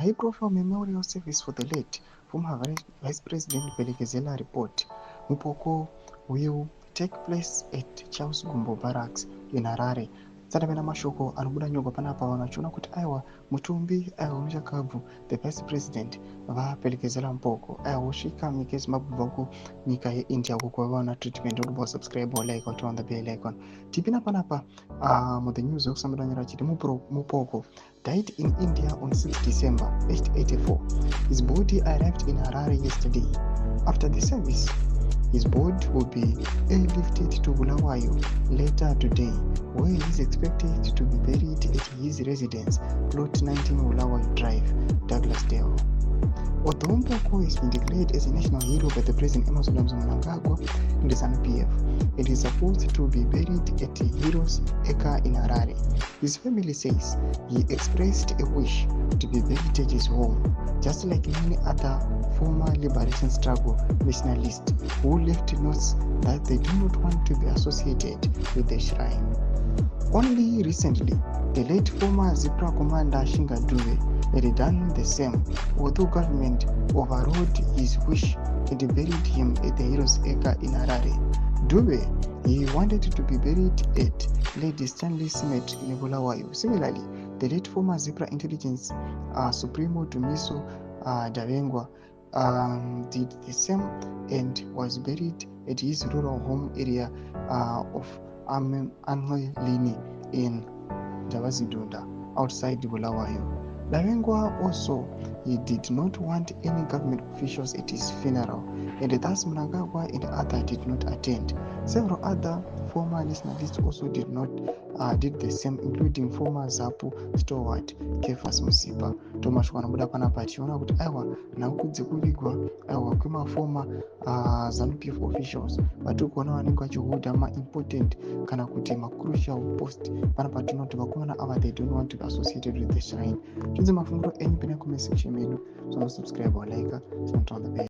high-profile memorial service for the late former Vice President Belekezela report Mupoko will take place at Charles Gumbo Barracks in Harare. Tsanamena mashoko anobuda nyogwa panapa vanhu vachiona kuti aiwa mutumbi aiwa the Vice President vapelekezera Mupoko aiwosvika munyika yeZimbabwe kubva kunyika yeIndia uko kwavaona treatment oruba subscribe or like or turn on the bell icon. Tipina panapa the news yokusambiranyira chiti Mupoko died in India on 6 December 1884. His body arrived in Harare yesterday. After the service, his body will be airlifted to Bulawayo later today, where he is expected to be buried at his residence, Plot 19 Bulawayo Drive, Douglasdale. Although Mupoko has been declared as a national hero by the President Emmerson Mnangagwa and the ZANU-PF, it is supposed to be buried at Heroes Acre in Harare. His family says he expressed a wish to be buried at his home, just like many other former liberation struggle nationalists who left notes that they do not want to be associated with the shrine. Only recently, the late former ZIPRA commander Shinga Dube had done the same, although government overrode his wish and buried him at the Heroes Acre in Harare. Dube, he wanted to be buried at Lady Stanley Cemetery in Bulawayo. Similarly, the late former ZIPRA intelligence Supremo Dumiso Davengwa did the same and was buried at his rural home area of Anlini in Javazidunda outside Bulawayo. Davengwa also, he did not want any government officials at his funeral, and thus Mnangagwa and others did not attend. Several other former nationalists also did the same, including former ZAPU stalwart Kefas Musipa. Thomas Wanabuda panapa achiona kuti aiwa nakudze kuvigwa aiwa kwemaformer ZANU-PF officials vatiri kuona vanenge vachiholda important kana kuti crucial post panapa tinoti vakomana ava they don't want to be associated with the shrine. Tinze mafunguro enyu pene comment section medu, so subscribe or like, so turn on the bell.